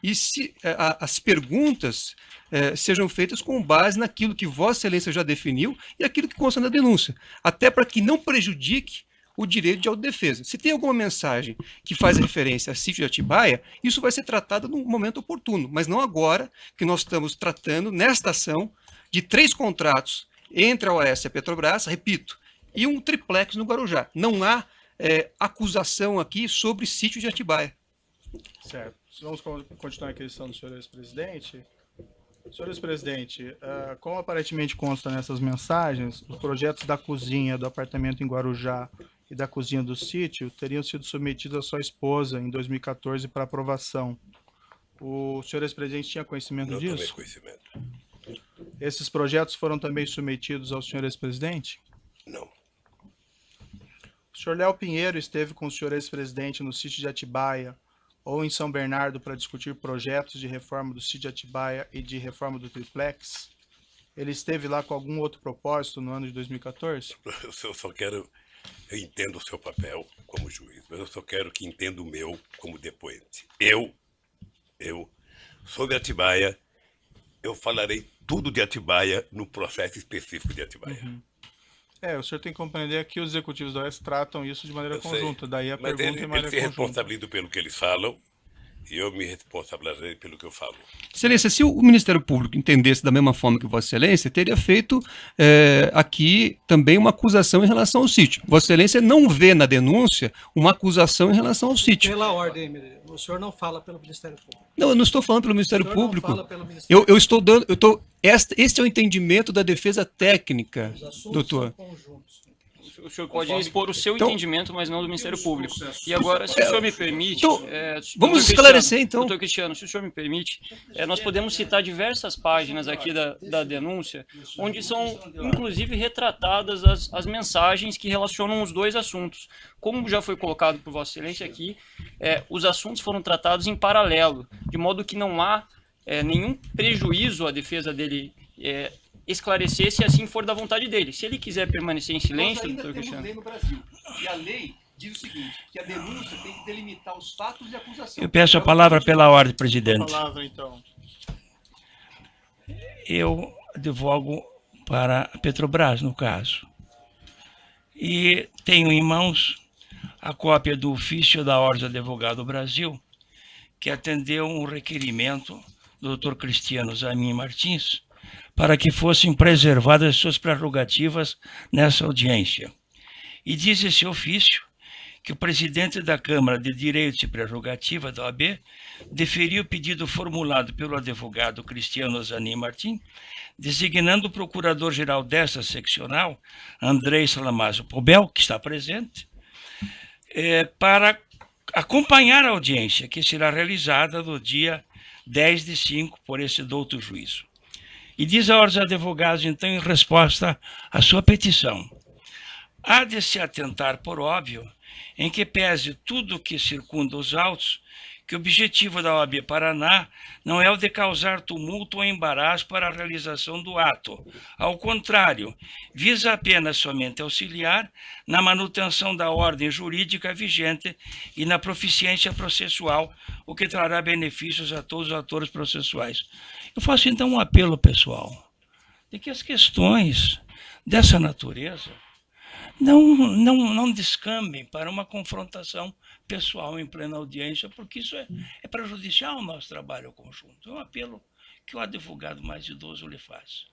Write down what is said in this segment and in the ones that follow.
e se as perguntas sejam feitas com base naquilo que Vossa Excelência já definiu e aquilo que consta na denúncia, até para que não prejudique o direito de autodefesa. Se tem alguma mensagem que faz referência a sítio de Atibaia, isso vai ser tratado no momento oportuno, mas não agora que nós estamos tratando, nesta ação, de 3 contratos entre a OAS e a Petrobras, repito, e um triplex no Guarujá. Não há acusação aqui sobre sítio de Atibaia. Certo. Vamos continuar a questão do senhor ex-presidente. Senhor ex-presidente, como aparentemente consta nessas mensagens, os projetos da cozinha do apartamento em Guarujá e da cozinha do sítio teriam sido submetidos à sua esposa em 2014 para aprovação. O senhor ex-presidente tinha conhecimento disso? Não tomei conhecimento. Esses projetos foram também submetidos ao senhor ex-presidente? Não. O senhor Léo Pinheiro esteve com o senhor ex-presidente no sítio de Atibaia ou em São Bernardo para discutir projetos de reforma do sítio de Atibaia e de reforma do triplex? Ele esteve lá com algum outro propósito no ano de 2014? Eu só quero... Eu entendo o seu papel como juiz, mas eu só quero que entenda o meu como depoente. Eu, sobre Atibaia, eu falarei tudo de Atibaia no processo específico de Atibaia. Uhum. O senhor tem que compreender que os executivos da OAS tratam isso de maneira conjunta, daí a mas pergunta em maneira ele se responsabiliza pelo que eles falam e eu me responsabilizarei pelo que eu falo. Excelência, se o Ministério Público entendesse da mesma forma que Vossa Excelência, teria feito aqui também uma acusação em relação ao sítio. Vossa Excelência não vê na denúncia uma acusação em relação ao sítio. Pela ordem, o senhor não fala pelo Ministério Público. Não, eu não estou falando pelo Ministério Público. Não fala pelo Ministério Público. Este é o entendimento da defesa técnica, doutor. São conjuntos. O senhor pode expor o seu entendimento, mas não do Ministério Público. E agora, se o senhor me permite... vamos esclarecer, então. Doutor Cristiano, se o senhor me permite, nós podemos citar diversas páginas aqui da denúncia, onde são, inclusive, retratadas as mensagens que relacionam os dois assuntos. Como já foi colocado por Vossa Excelência aqui, os assuntos foram tratados em paralelo, de modo que não há nenhum prejuízo à defesa dele esclarecer se assim for da vontade dele. Se ele quiser permanecer em silêncio, doutor Cristiano... Lei no Brasil, e a lei diz o seguinte, que a denúncia tem que delimitar os fatos de acusação. Eu peço a palavra pela ordem, presidente. A palavra, então. Eu advogo para a Petrobras, no caso. E tenho em mãos a cópia do ofício da Ordem dos Advogados do Brasil, que atendeu um requerimento do Dr. Cristiano Zanin Martins, para que fossem preservadas suas prerrogativas nessa audiência. E diz esse ofício que o presidente da Câmara de Direitos e Prerrogativas da OAB deferiu o pedido formulado pelo advogado Cristiano Zanin Martins, designando o procurador-geral dessa seccional, Andrei Salamazo Pobel, que está presente, para acompanhar a audiência, que será realizada no dia 10/5 por esse douto juízo. E diz a Ordem dos Advogados, então, em resposta à sua petição: há de se atentar por óbvio, em que pese tudo o que circunda os autos, que o objetivo da OAB Paraná não é o de causar tumulto ou embaraço para a realização do ato. Ao contrário, visa apenas somente auxiliar na manutenção da ordem jurídica vigente e na proficiência processual, o que trará benefícios a todos os atores processuais. Eu faço então um apelo pessoal, de que as questões dessa natureza não descambem para uma confrontação pessoal em plena audiência, porque isso é prejudicial ao nosso trabalho conjunto. É um apelo que o advogado mais idoso lhe faz.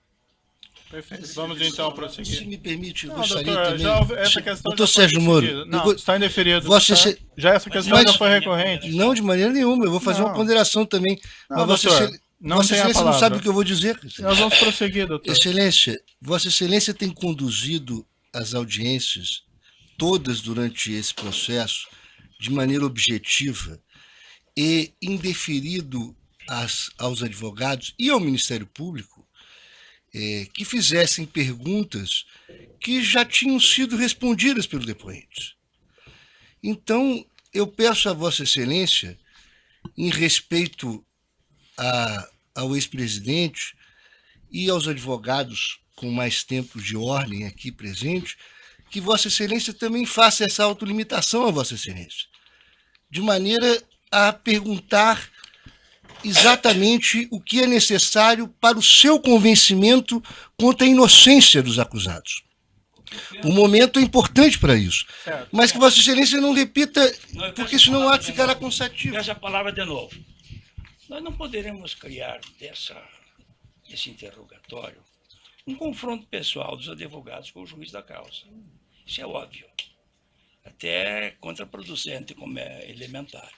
Perfeito. Vamos então prosseguir. Se me permite, não, gostaria doutor, também... essa questão doutor Sérgio Moro... Não, está indeferido. Já essa questão mas, já foi recorrente. Não, de maneira nenhuma. Eu vou fazer uma ponderação também. Não, mas doutor, Vossa Excelência não sabe o que eu vou dizer. Nós vamos prosseguir, doutor. Excelência, Vossa Excelência tem conduzido as audiências todas durante esse processo de maneira objetiva e indeferido aos advogados e ao Ministério Público que fizessem perguntas que já tinham sido respondidas pelos depoentes. Então, eu peço a Vossa Excelência, em respeito ao ex-presidente e aos advogados com mais tempo de ordem aqui presente, que Vossa Excelência também faça essa autolimitação a Vossa Excelência, de maneira a perguntar exatamente o que é necessário para o seu convencimento quanto à inocência dos acusados. O momento é importante para isso. Certo. Mas que Vossa Excelência não repita, porque senão o ato ficará cansativo. Essa palavra de novo. Nós não poderemos criar desse interrogatório um confronto pessoal dos advogados com o juiz da causa. Isso é óbvio. Até contraproducente, como é elementar.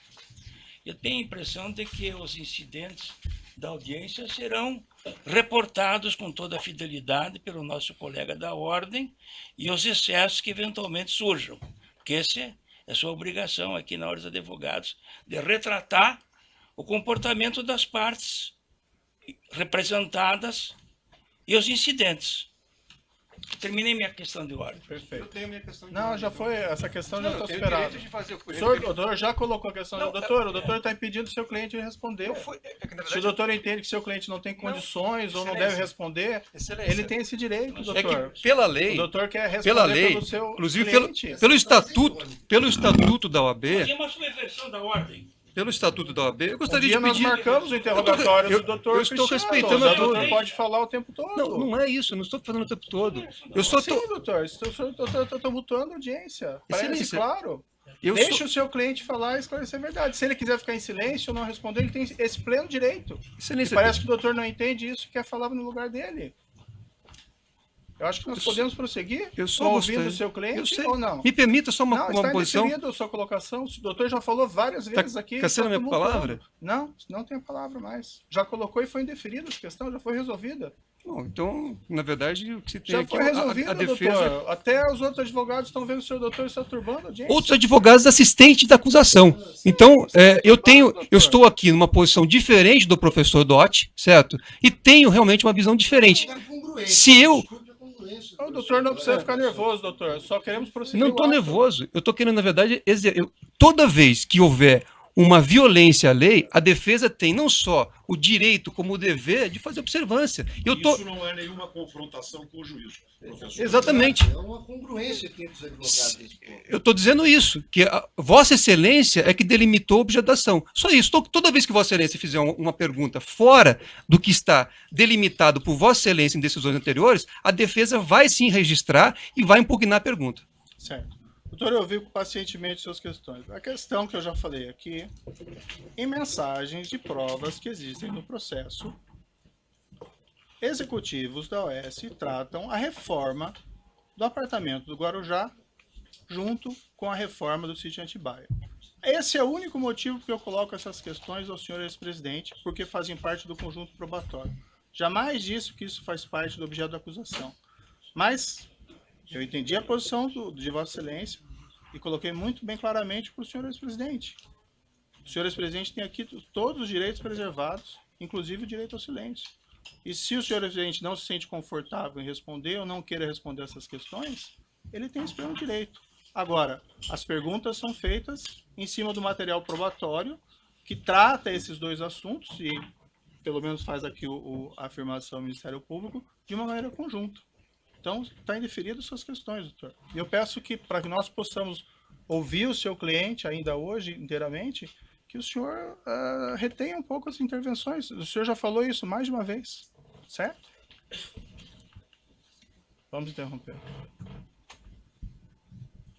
Eu tenho a impressão de que os incidentes da audiência serão reportados com toda a fidelidade pelo nosso colega da ordem e os excessos que eventualmente surjam. Porque essa é a sua obrigação aqui na Ordem dos Advogados, de retratar o comportamento das partes representadas e os incidentes. Terminei minha questão de ordem. Perfeito. Eu tenho a minha questão de Não, ordem. já foi, essa questão já Não, eu está tenho superada. direito de fazer O senhor, doutor, já colocou a questão do doutor, o doutor está impedindo o seu cliente de responder. Eu fui- é que, na Se o verdade, doutor entende que seu cliente não tem condições ou não Excelência. deve responder, Excelência. ele tem esse direito, é doutor. que pela O lei, doutor quer responder pela lei, pelo seu inclusive cliente. pelo estatuto da OAB, Tem uma subversão da ordem. pelo estatuto da OAB, eu Um gostaria dia de nós pedir. marcamos o interrogatório eu- do doutor eu estou Cristiano. respeitando O a doutor lei. pode falar o tempo todo. Não, não é isso, eu não estou falando o tempo todo. Eu só Sim, tô, doutor, estou tumultuando a audiência. Parece Excelência, claro. eu Deixa sou, o seu cliente falar e esclarecer a verdade. Se ele quiser ficar em silêncio ou não responder, ele tem esse pleno direito. E Excelência, parece que o doutor não entende isso e quer falar no lugar dele. Eu acho que nós podemos prosseguir eu só ouvindo o gostaria- seu cliente eu sei. ou não. Me permita só Não, uma está posição. indeferida a sua colocação. O doutor já falou várias vezes aqui. caçando está a minha tumultuando. palavra? Não, não tem a palavra mais. Já colocou e foi indeferida essa questão, já foi resolvida. Bom, então, na verdade, o que se tem Já aqui foi é resolvida, a defesa. doutor. Até os outros advogados estão vendo o senhor doutor está turbando a audiência. Outros advogados assistentes da acusação. Então, eu estou aqui numa posição diferente do professor Dotti, certo? E tenho realmente uma visão diferente. Se eu O doutor não precisa ficar nervoso, doutor. Só queremos prosseguir. não o estou ato. nervoso, eu estou querendo, na verdade, toda vez que houver uma violência à lei, a defesa tem não só o direito, como o dever de fazer observância. Isso não é nenhuma confrontação com o juízo, professor. Exatamente. É uma congruência entre os advogados. Eu estou dizendo isso, que a Vossa Excelência é que delimitou a objeto da ação. Só isso. Toda vez que Vossa Excelência fizer uma pergunta fora do que está delimitado por Vossa Excelência em decisões anteriores, a defesa vai sim registrar e vai impugnar a pergunta. Certo. Doutor, eu ouvi pacientemente suas questões. A questão que eu já falei aqui, em mensagens de provas que existem no processo, executivos da OAS tratam a reforma do apartamento do Guarujá junto com a reforma do sítio Atibaia. Esse é o único motivo que eu coloco essas questões ao senhor ex-presidente, porque fazem parte do conjunto probatório. Jamais disse que isso faz parte do objeto da acusação. Mas eu entendi a posição de Vossa Excelência e coloquei muito bem claramente para o senhor ex-presidente. O senhor ex-presidente tem aqui todos os direitos preservados, inclusive o direito ao silêncio. E se o senhor ex-presidente não se sente confortável em responder ou não queira responder essas questões, ele tem esse pleno direito. Agora, as perguntas são feitas em cima do material probatório que trata esses dois assuntos e, pelo menos faz aqui a afirmação do Ministério Público, de uma maneira conjunta. Então, está indeferido suas questões, doutor. E eu peço que, para que nós possamos ouvir o seu cliente ainda hoje inteiramente, que o senhor retenha um pouco as intervenções. O senhor já falou isso mais de uma vez, certo? Vamos interromper.